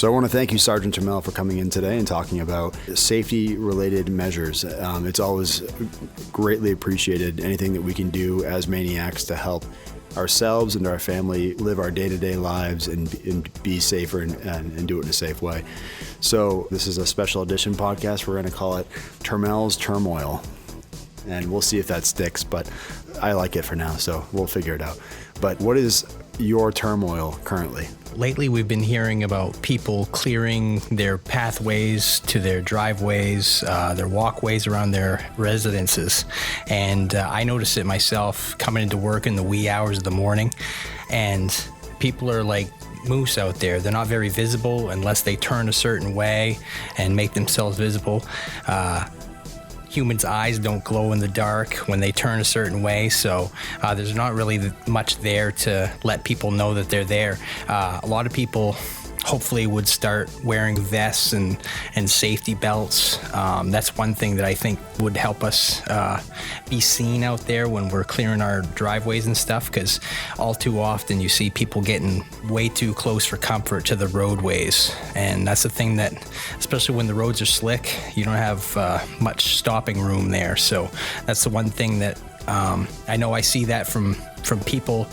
So I want to thank you, Sergeant Turmel, for coming in today and talking about safety-related measures. It's always greatly appreciated, anything that we can do as MAINEiacs to help ourselves and our family live our day-to-day lives and be safer and do it in a safe way. So this is a special edition podcast. We're going to call it Turmel's Turmoil. And we'll see if that sticks, but I like it for now, so we'll figure it out. But what is your turmoil currently? Lately, we've been hearing about people clearing their pathways to their driveways, their walkways around their residences. And I notice it myself coming into work in the wee hours of the morning. And people are like moose out there. They're not very visible unless they turn a certain way and make themselves visible. Humans' eyes don't glow in the dark when they turn a certain way, so there's not really much there to let people know that they're there. A lot of people hopefully would start wearing vests and safety belts. That's one thing that I think would help us be seen out there when we're clearing our driveways and stuff, because all too often you see people getting way too close for comfort to the roadways. And that's the thing that, especially when the roads are slick, you don't have much stopping room there. So that's the one thing that I know I see that from people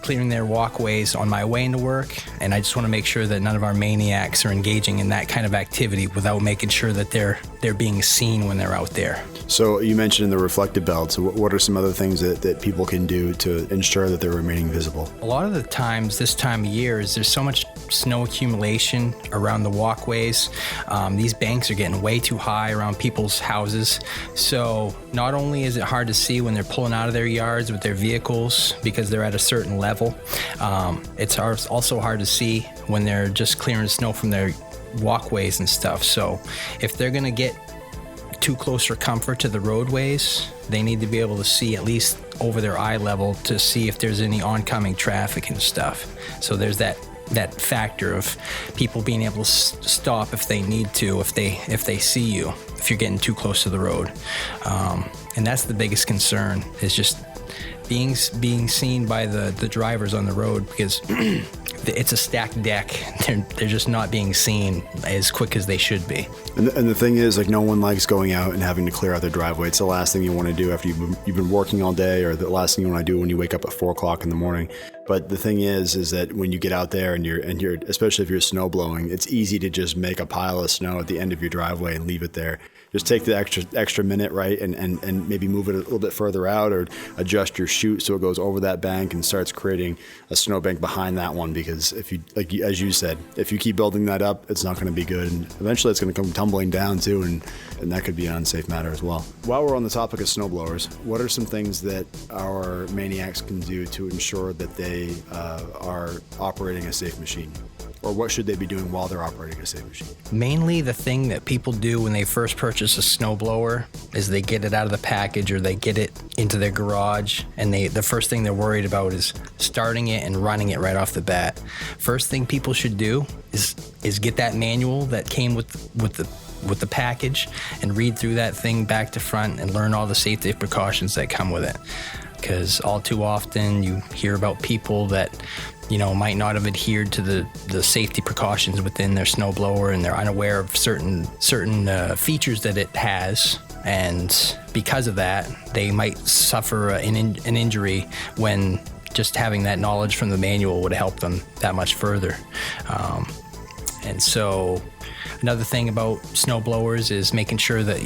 clearing their walkways on my way into work, and I just want to make sure that none of our MAINEiacs are engaging in that kind of activity without making sure that they're being seen when they're out there. So you mentioned the reflective belts. What are some other things that people can do to ensure that they're remaining visible? A lot of the times this time of year is there's so much snow accumulation around the walkways. These banks are getting way too high around people's houses. So not only is it hard to see when they're pulling out of their yards with their vehicles because they're at a certain level, it's also hard to see when they're just clearing snow from their walkways and stuff. So if they're going to get too close for comfort to the roadways, they need to be able to see at least over their eye level to see if there's any oncoming traffic and stuff. So there's that factor of people being able to stop if they need to, if they see you, if you're getting too close to the road. And that's the biggest concern, is just being seen by the drivers on the road, because it's a stacked deck. They're just not being seen as quick as they should be. And the thing is, like, no one likes going out and having to clear out their driveway. It's the last thing you want to do after you've been working all day, or the last thing you want to do when you wake up at 4 o'clock in the morning. But the thing is that when you get out there and you're especially if you're snow blowing, it's easy to just make a pile of snow at the end of your driveway and leave it there. Just take the extra minute, right, and maybe move it a little bit further out, or adjust your chute so it goes over that bank and starts creating a snowbank behind that one. Because if you, as you said, if you keep building that up, it's not going to be good, and eventually it's going to come tumbling down too, and that could be an unsafe matter as well. While we're on the topic of snowblowers, what are some things that our MAINEiacs can do to ensure that they are operating a safe machine? Or what should they be doing while they're operating a safe machine? Mainly the thing that people do when they first purchase a snowblower is they get it out of the package, or they get it into their garage, and the first thing they're worried about is starting it and running it right off the bat. First thing people should do is get that manual that came with the package and read through that thing back to front and learn all the safety precautions that come with it. Because all too often you hear about people that might not have adhered to the safety precautions within their snowblower, and they're unaware of certain features that it has, and because of that, they might suffer an injury when just having that knowledge from the manual would help them that much further. And so another thing about snowblowers is making sure that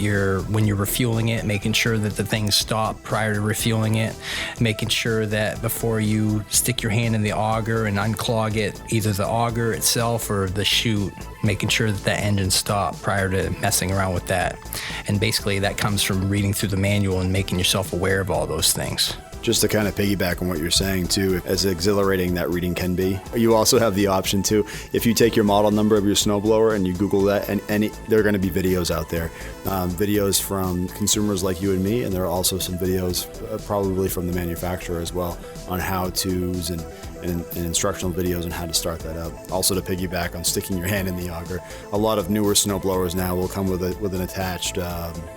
when you're refueling it, making sure that the things stop prior to refueling it, making sure that before you stick your hand in the auger and unclog it, either the auger itself or the chute, making sure that the engine stops prior to messing around with that. And basically that comes from reading through the manual and making yourself aware of all those things. Just to kind of piggyback on what you're saying too, as exhilarating that reading can be, you also have the option too, if you take your model number of your snowblower and you Google that, and there are going to be videos out there, videos from consumers like you and me, and there are also some videos probably from the manufacturer as well on how-tos and instructional videos on how to start that up. Also, to piggyback on sticking your hand in the auger, a lot of newer snowblowers now will come with an attached,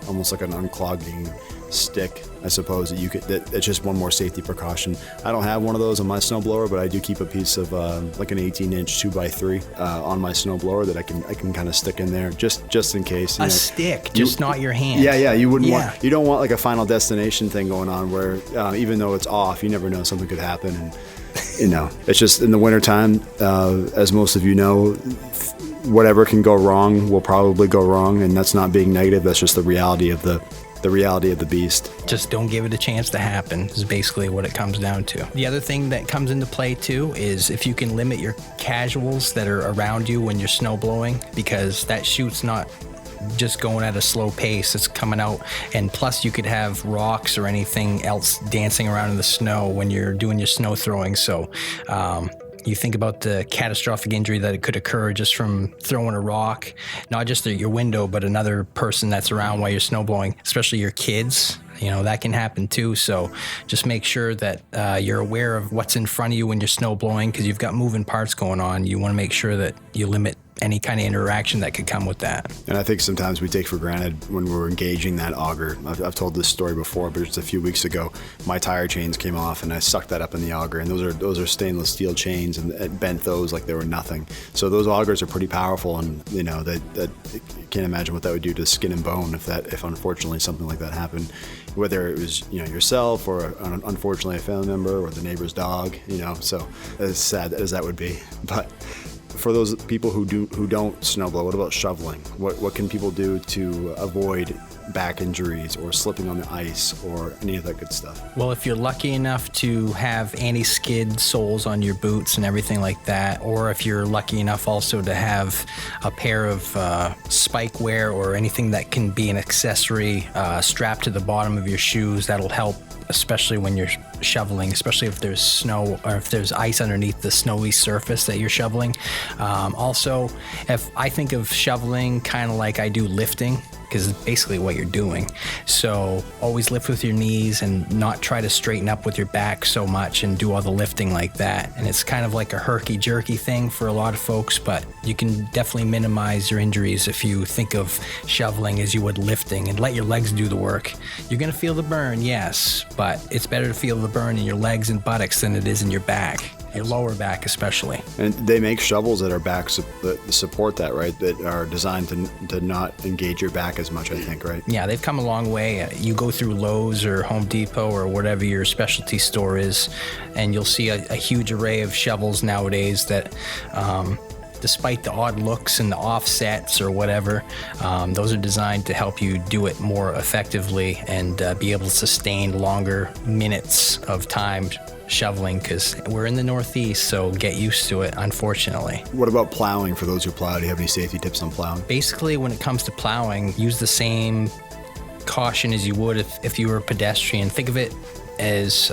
almost like an unclogging stick, I suppose, that it's just one more safety precaution. I don't have one of those on my snowblower, but I do keep a piece of like an 18-inch 2x3 on my snowblower that I can kind of stick in there just in case. A stick, just not your hand. Yeah. You don't want like a Final Destination thing going on where even though it's off, you never know, something could happen. And it's just in the wintertime, as most of you know, whatever can go wrong will probably go wrong, and that's not being negative. That's just the reality of the beast. Just don't give it a chance to happen is basically what it comes down to. The other thing that comes into play too is if you can limit your casuals that are around you when you're snow blowing, because that chute's not just going at a slow pace, it's coming out, and plus you could have rocks or anything else dancing around in the snow when you're doing your snow throwing. So you think about the catastrophic injury that it could occur just from throwing a rock, not just at your window, but another person that's around while you're snowblowing, especially your kids. That can happen too. So just make sure that you're aware of what's in front of you when you're snowblowing, because you've got moving parts going on. You want to make sure that you limit any kind of interaction that could come with that. And I think sometimes we take for granted when we're engaging that auger. I've told this story before, but just a few weeks ago, my tire chains came off and I sucked that up in the auger. And those are stainless steel chains, and it bent those like they were nothing. So those augers are pretty powerful, and that you can't imagine what that would do to skin and bone if unfortunately something like that happened. Whether it was yourself or unfortunately a family member or the neighbor's dog. So as sad as that would be, but. For those people who don't snowblow, what about shoveling? What can people do to avoid back injuries or slipping on the ice or any of that good stuff? Well, if you're lucky enough to have anti-skid soles on your boots and everything like that, or if you're lucky enough also to have a pair of spike wear or anything that can be an accessory strapped to the bottom of your shoes, that'll help, especially when you're shoveling, especially if there's snow or if there's ice underneath the snowy surface that you're shoveling. Also, if I think of shoveling kind of like I do lifting, because it's basically what you're doing. So always lift with your knees and not try to straighten up with your back so much and do all the lifting like that. And it's kind of like a herky-jerky thing for a lot of folks, but you can definitely minimize your injuries if you think of shoveling as you would lifting and let your legs do the work. You're going to feel the burn, yes, but it's better to feel the burn in your legs and buttocks than it is in your back. Your lower back especially. And they make shovels that are back that support that, right? That are designed to not engage your back as much, I think, right? Yeah, they've come a long way. You go through Lowe's or Home Depot or whatever your specialty store is, and you'll see a huge array of shovels nowadays that despite the odd looks and the offsets or whatever, those are designed to help you do it more effectively and be able to sustain longer minutes of time shoveling, because we're in the Northeast, so get used to it, unfortunately. What about plowing for those who plow? Do you have any safety tips on plowing? Basically, when it comes to plowing, use the same caution as you would if you were a pedestrian. Think of it as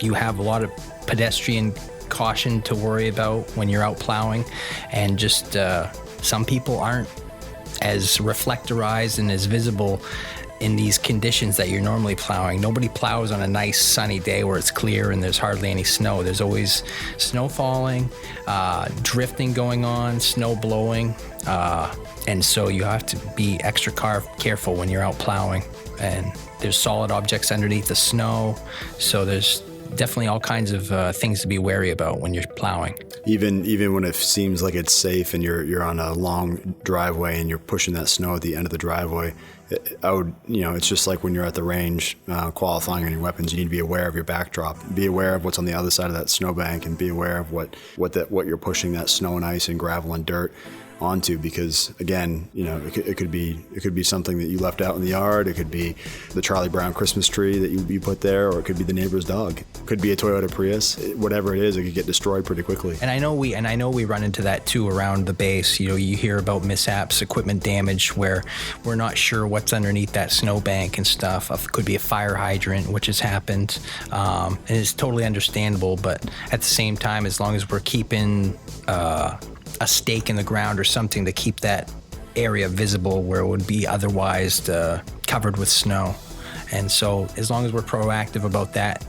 you have a lot of pedestrian caution to worry about when you're out plowing, and just some people aren't as reflectorized and as visible in these conditions that you're normally plowing. Nobody plows on a nice sunny day where it's clear and there's hardly any snow. There's always snow falling, drifting going on, snow blowing, and so you have to be extra careful when you're out plowing. And there's solid objects underneath the snow, so there's definitely all kinds of things to be wary about when you're plowing. Even when it seems like it's safe and you're on a long driveway and you're pushing that snow at the end of the driveway, it's just like when you're at the range qualifying on your weapons. You need to be aware of your backdrop, be aware of what's on the other side of that snowbank, and be aware of what you're pushing that snow and ice and gravel and dirt onto, because again, it could be something that you left out in the yard. It could be the Charlie Brown Christmas tree that you put there, or it could be the neighbor's dog. It could be a Toyota Prius. Whatever it is, it could get destroyed pretty quickly. And I know we run into that too around the base. You hear about mishaps, equipment damage, where we're not sure what's underneath that snowbank and stuff. It could be a fire hydrant, which has happened, and it's totally understandable. But at the same time, as long as we're keeping a stake in the ground or something to keep that area visible where it would be otherwise covered with snow. And so as long as we're proactive about that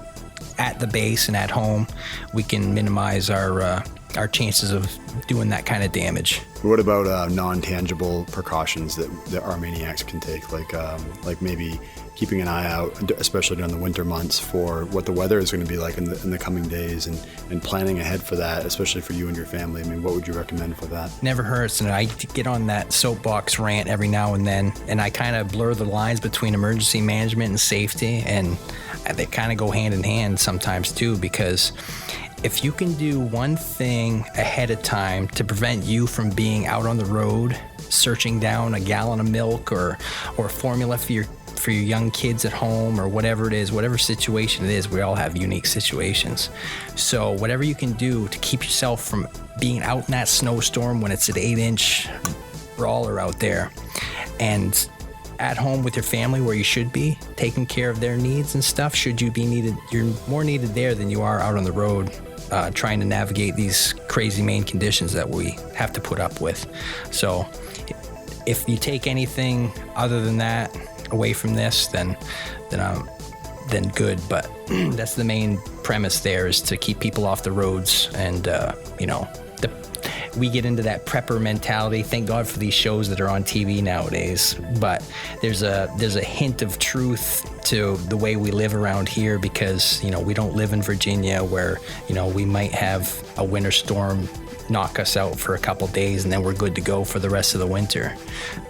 at the base and at home, we can minimize our our chances of doing that kind of damage. What about non-tangible precautions that our MAINEiacs can take, like maybe keeping an eye out, especially during the winter months, for what the weather is going to be like in the coming days, and planning ahead for that, especially for you and your family? I mean, what would you recommend for that? Never hurts, and I get on that soapbox rant every now and then, and I kind of blur the lines between emergency management and safety, and they kind of go hand in hand sometimes too, because if you can do one thing ahead of time to prevent you from being out on the road searching down a gallon of milk or formula for your young kids at home, or whatever it is, whatever situation it is, we all have unique situations. So whatever you can do to keep yourself from being out in that snowstorm when it's an 8-inch brawler out there, and at home with your family where you should be, taking care of their needs and stuff, should you be needed, you're more needed there than you are out on the road trying to navigate these crazy Maine conditions that we have to put up with. So if you take anything other than that away from this, then good. But that's the main premise there, is to keep people off the roads. And we get into that prepper mentality. Thank God for these shows that are on TV nowadays. But there's a hint of truth to the way we live around here, because we don't live in Virginia where we might have a winter storm knock us out for a couple days and then we're good to go for the rest of the winter.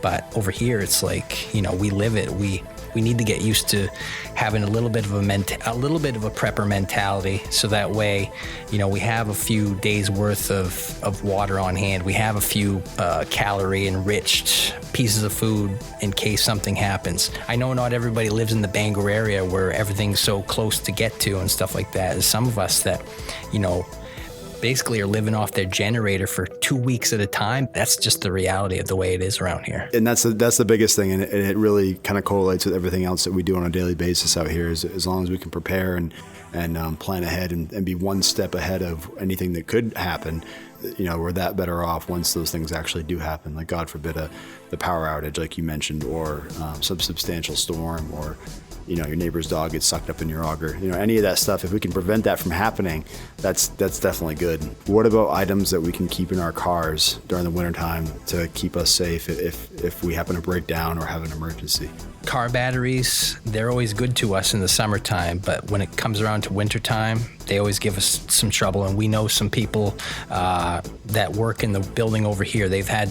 But over here, it's like, we live it. We need to get used to having a little bit of a prepper mentality, so that way, we have a few days worth of water on hand. We have a few calorie enriched pieces of food in case something happens. I know not everybody lives in the Bangor area where everything's so close to get to and stuff like that. There's some of us that, basically are living off their generator for 2 weeks at a time. That's just the reality of the way it is around here. And that's the biggest thing, and it really kind of correlates with everything else that we do on a daily basis out here. Is as long as we can prepare and plan ahead and be one step ahead of anything that could happen, we're that better off once those things actually do happen. Like, God forbid, the power outage, like you mentioned, or some substantial storm, or your neighbor's dog gets sucked up in your auger. Any of that stuff, if we can prevent that from happening, that's definitely good. What about items that we can keep in our cars during the wintertime to keep us safe if we happen to break down or have an emergency? Car batteries, they're always good to us in the summertime, but when it comes around to wintertime, they always give us some trouble. And we know some people that work in the building over here, they've had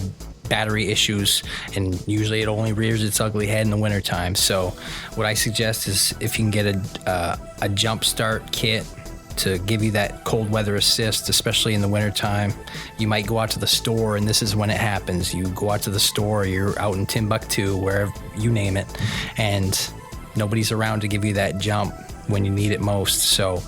battery issues, and usually it only rears its ugly head in the wintertime. So what I suggest is, if you can get a jump start kit to give you that cold weather assist, especially in the wintertime. You might go out to the store, and this is when it happens. You go out to the store, you're out in Timbuktu, wherever, you name it, and nobody's around to give you that jump when you need it most. So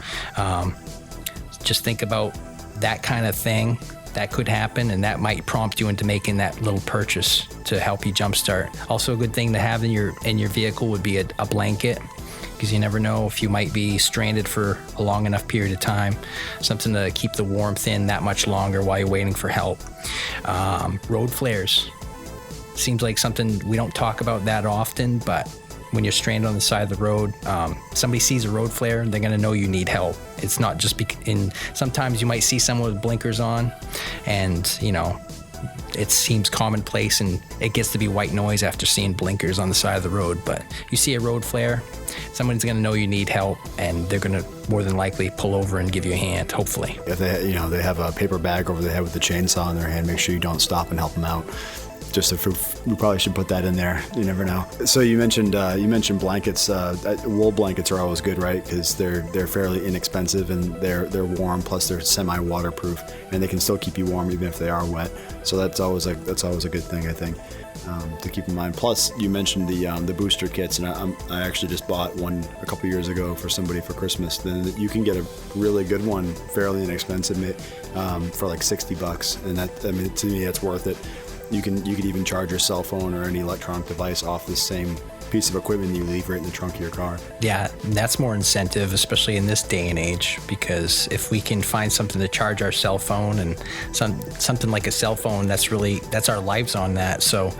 just think about that kind of thing that could happen, and that might prompt you into making that little purchase to help you jumpstart. Also, a good thing to have in your vehicle would be a blanket, because you never know if you might be stranded for a long enough period of time. Something to keep the warmth in that much longer while you're waiting for help. Road flares. Seems like something we don't talk about that often, but when you're stranded on the side of the road, somebody sees a road flare, they're gonna know you need help. It's not just sometimes you might see someone with blinkers on, and it seems commonplace, and it gets to be white noise after seeing blinkers on the side of the road. But you see a road flare, someone's gonna know you need help, and they're gonna more than likely pull over and give you a hand, hopefully. If they have a paper bag over their head with a chainsaw in their hand, make sure you don't stop and help them out. We probably should put that in there. You never know. So you mentioned blankets. Wool blankets are always good, right? Because they're fairly inexpensive, and they're warm. Plus they're semi-waterproof, and they can still keep you warm even if they are wet. So that's always a good thing, I think, to keep in mind. Plus, you mentioned the booster kits, and I actually just bought one a couple years ago for somebody for Christmas. Then you can get a really good one, fairly inexpensive, for like $60, and to me that's worth it. You could even charge your cell phone or any electronic device off the same piece of equipment you leave right in the trunk of your car. Yeah, that's more incentive, especially in this day and age, because if we can find something to charge our cell phone, and something like a cell phone, that's our lives on that. So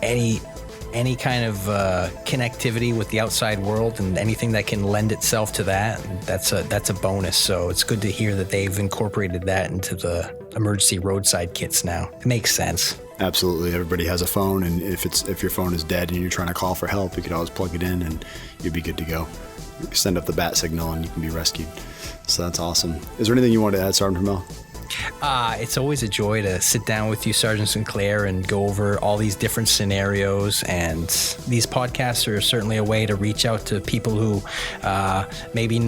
any any kind of connectivity with the outside world and anything that can lend itself to that's a bonus. So it's good to hear that they've incorporated that into the emergency roadside kits now. It makes sense. Absolutely. Everybody has a phone, and if your phone is dead and you're trying to call for help, you could always plug it in and you'd be good to go. Send up the bat signal and you can be rescued. So that's awesome. Is there anything you want to add, Sergeant Turmel? It's always a joy to sit down with you, Sergeant Sinclair, and go over all these different scenarios. And these podcasts are certainly a way to reach out to people who maybe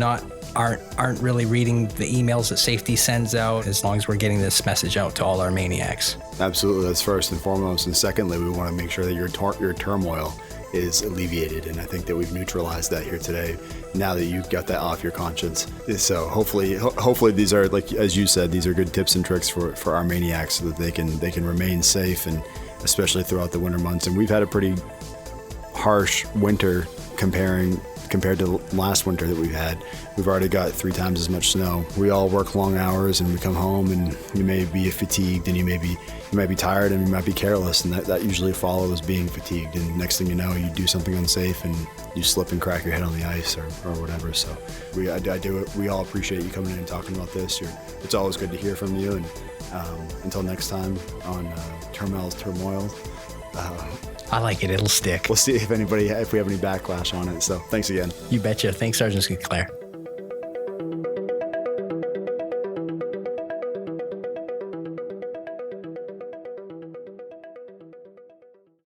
aren't really reading the emails that safety sends out, as long as we're getting this message out to all our MAINEiacs. Absolutely. That's first and foremost. And secondly, we want to make sure that your turmoil is alleviated. And I think that we've neutralized that here today, now that you've got that off your conscience. So hopefully these are, like, as you said, these are good tips and tricks for our MAINEiacs, so that they can remain safe, and especially throughout the winter months. And we've had a pretty harsh winter compared to last winter that we've had. We've already got 3 times as much snow. We all work long hours, and we come home, and you may be fatigued, and you may be tired, and you might be careless, and that usually follows being fatigued. And next thing you know, you do something unsafe and you slip and crack your head on the ice or whatever. So we all appreciate you coming in and talking about this. It's always good to hear from you. And until next time on Turmel's Turmoil. I like it. It'll stick. We'll see if we have any backlash on it. So thanks again. You betcha. Thanks, Sergeant Sinclair.